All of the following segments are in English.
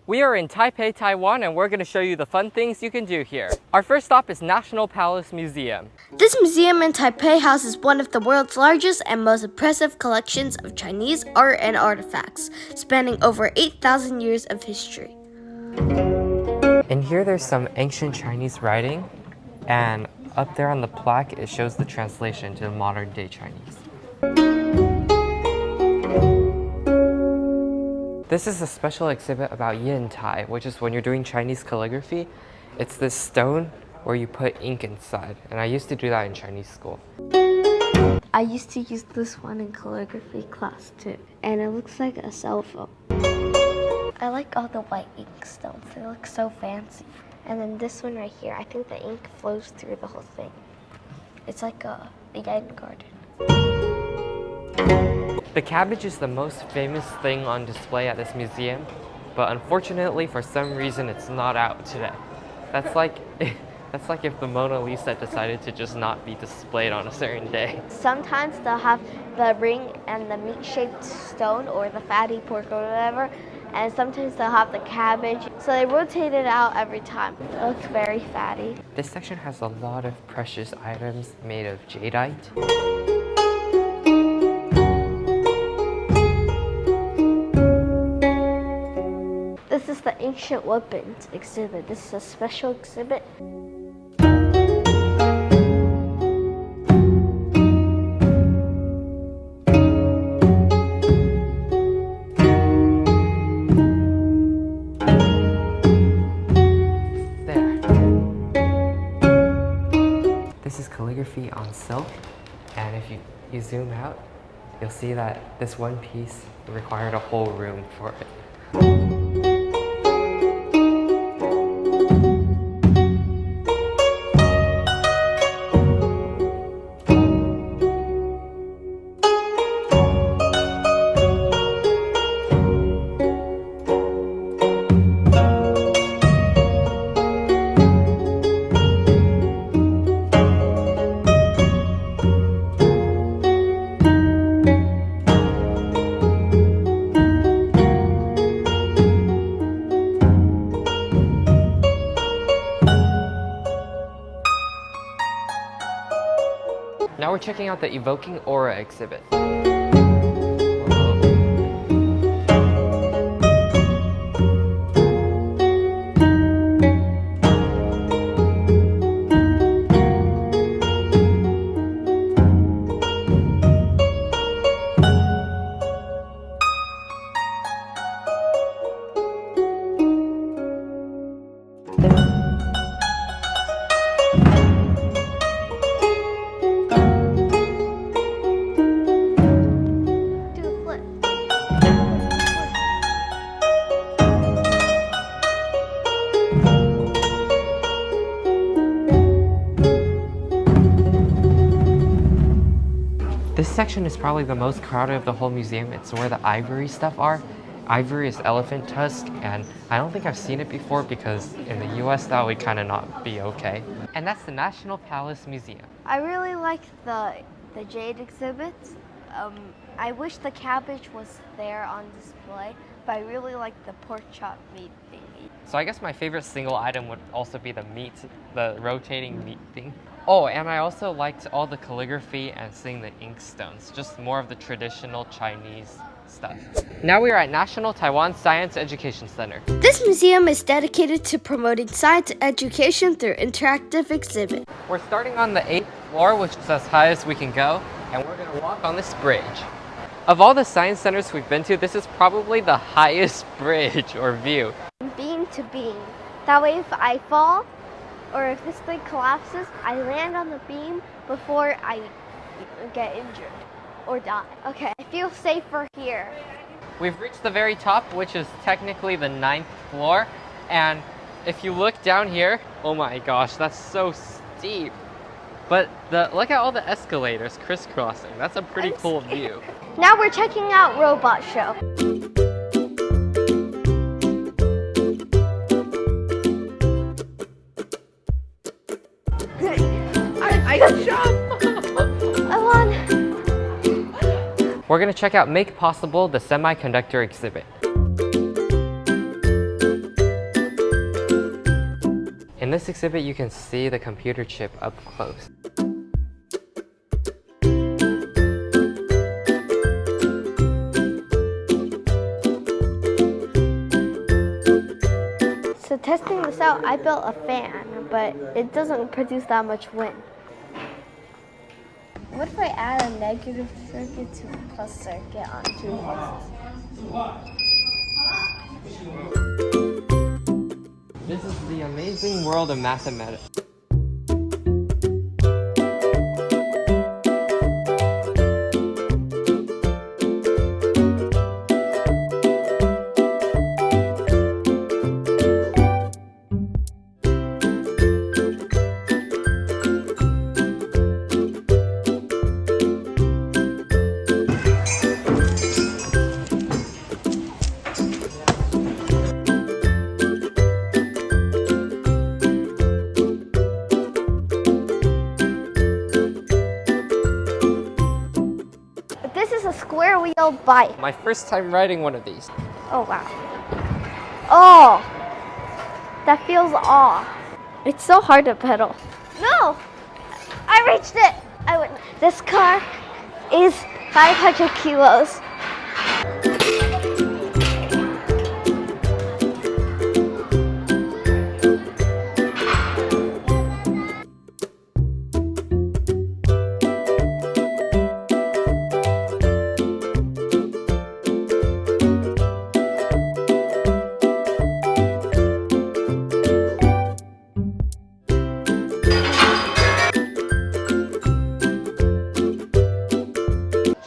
We are in Taipei, Taiwan, and we're going to show you the fun things you can do here. Our first stop is National Palace Museum. This museum in Taipei houses one of the world's largest and most impressive collections of Chinese art and artifacts, spanning over 8,000 years of history. In here there's some ancient Chinese writing, and up there on the plaque it shows the translation to modern day Chinese. This is a special exhibit about yin tai, which is when you're doing Chinese calligraphy. It's this stone where you put ink inside, and I used to do that in Chinese school. I used to use this one in calligraphy class too, and it looks like a cell phone. I like all the white ink stones, they look so fancy. And then this one right here, I think the ink flows through the whole thing. It's like a yen garden. The cabbage is the most famous thing on display at this museum, but unfortunately for some reason it's not out today. That's like if the Mona Lisa decided to just not be displayed on a certain day. Sometimes they'll have the ring and the meat-shaped stone or the fatty pork or whatever, and sometimes they'll have the cabbage. So they rotate it out every time. It looks very fatty. This section has a lot of precious items made of jadeite. This is the ancient weapons exhibit. This is a special exhibit. There. This is calligraphy on silk, and if you zoom out, you'll see that this one piece required a whole room for it. Now we're checking out the Evoking Aura exhibit. This section is probably the most crowded of the whole museum. It's where the ivory stuff are. Ivory is elephant tusk, and I don't think I've seen it before because in the US that would kind of not be okay. And that's the National Palace Museum. I really like the jade exhibit. I wish the cabbage was there on display, but I really like the pork chop meat thingy. So I guess my favorite single item would also be the meat, the rotating meat thing. Oh, and I also liked all the calligraphy and seeing the ink stones, just more of the traditional Chinese stuff. Now we are at National Taiwan Science Education Center. This museum is dedicated to promoting science education through interactive exhibit. We're starting on the 8th floor, which is as high as we can go, and we're going to walk on this bridge. Of all the science centers we've been to, this is probably the highest bridge or view. Beam to beam. That way if I fall, or if this thing collapses, I land on the beam before I get injured or die. Okay, I feel safer here. We've reached the very top, which is technically the 9th floor, and if you look down here, oh my gosh, that's so steep. But look at all the escalators crisscrossing. That's a pretty cool view. Now we're checking out Robot Show. I jump! I won! We're gonna check out Make Possible, the semiconductor exhibit. In this exhibit, you can see the computer chip up close. So testing this out, I built a fan, but it doesn't produce that much wind. What if I add a negative circuit to a plus circuit on two pieces? This is the amazing world of mathematics. This is a square wheel bike. My first time riding one of these. Oh, wow. Oh, that feels awe. It's so hard to pedal. No, I reached it. I went. This car is 500 kilos.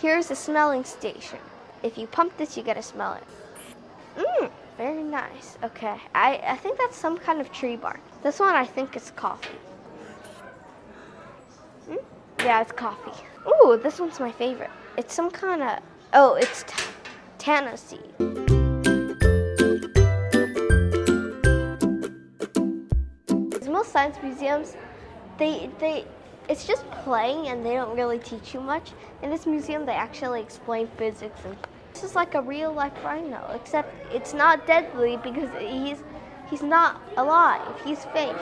Here's a smelling station. If you pump this, you get to smell it. Very nice. Okay, I think that's some kind of tree bark. This one, I think is coffee. Yeah, it's coffee. Ooh, this one's my favorite. It's some kind of, oh, it's tanna seed. Most science museums, it's just playing and they don't really teach you much. In this museum, they actually explain physics, and this is like a real life rhino, except it's not deadly because he's not alive, he's fake.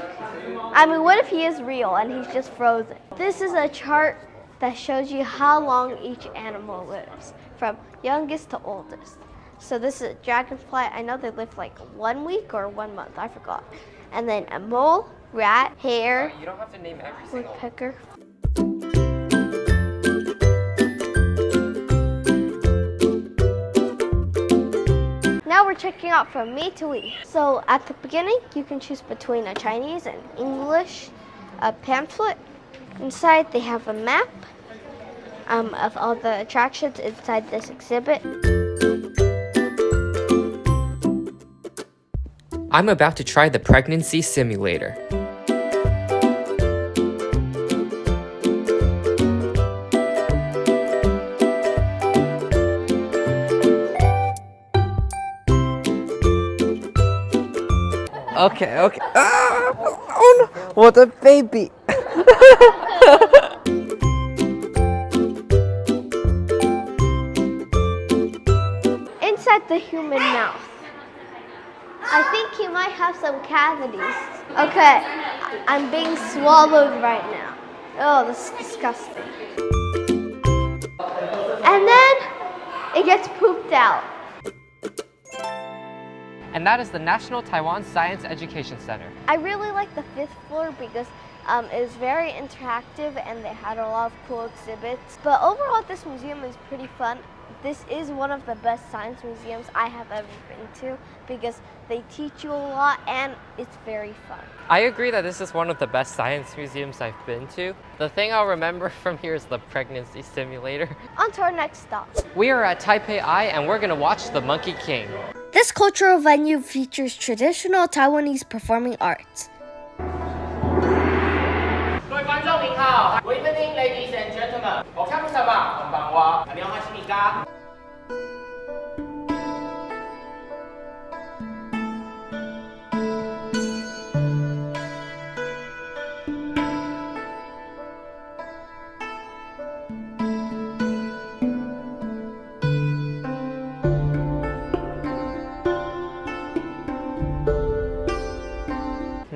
I mean, what if he is real and he's just frozen? This is a chart that shows you how long each animal lives, from youngest to oldest. So this is a dragonfly. I know they live like 1 week or 1 month, I forgot. And then a mole, rat, hare, You don't have to name every single woodpecker. Now we're checking out from me to we. So at the beginning, you can choose between a Chinese and English, a pamphlet. Inside, they have a map of all the attractions inside this exhibit. I'm about to try the pregnancy simulator. Okay. Ah, oh no! What a baby! Inside the human mouth, I think he might have some cavities. Okay, I'm being swallowed right now. Oh, this is disgusting. And then it gets pooped out. And that is the National Taiwan Science Education Center. I really like the 5th floor because it was very interactive and they had a lot of cool exhibits. But overall, this museum is pretty fun. This is one of the best science museums I have ever been to because they teach you a lot and it's very fun. I agree that this is one of the best science museums I've been to. The thing I'll remember from here is the pregnancy simulator. On to our next stop. We are at TaipeiEYE and we're gonna watch the Monkey King. This cultural venue features traditional Taiwanese performing arts. Good evening, ladies and gentlemen. お客様、こんばんは。안녕하십니까?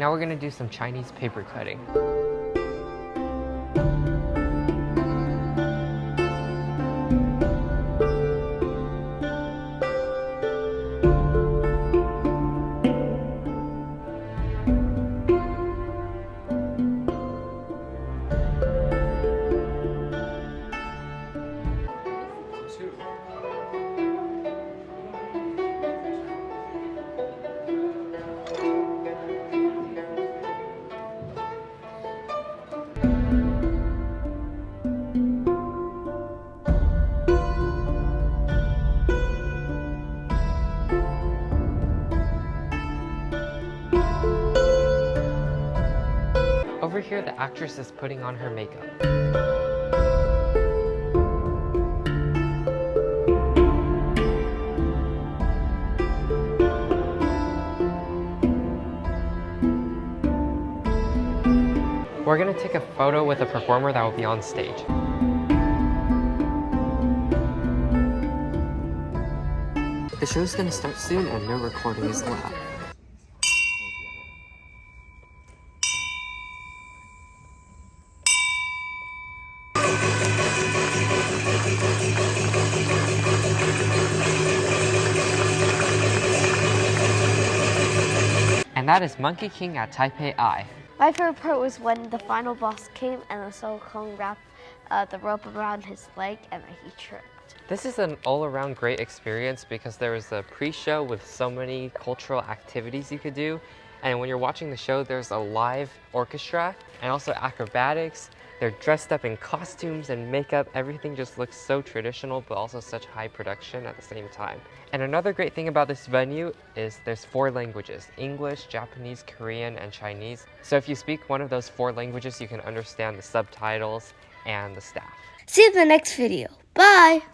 now we're gonna do some Chinese paper cutting. Over here, the actress is putting on her makeup. We're gonna take a photo with a performer that will be on stage. The show's gonna start soon and no recording is allowed. And that is Monkey King at TaipeiEYE. My favorite part was when the final boss came and the Soul Kong wrapped the rope around his leg and he tripped. This is an all-around great experience because there was a pre-show with so many cultural activities you could do. And when you're watching the show, there's a live orchestra and also acrobatics. They're dressed up in costumes and makeup. Everything just looks so traditional, but also such high production at the same time. And another great thing about this venue is there's 4 languages: English, Japanese, Korean, and Chinese. So if you speak one of those 4 languages, you can understand the subtitles and the staff. See you in the next video. Bye!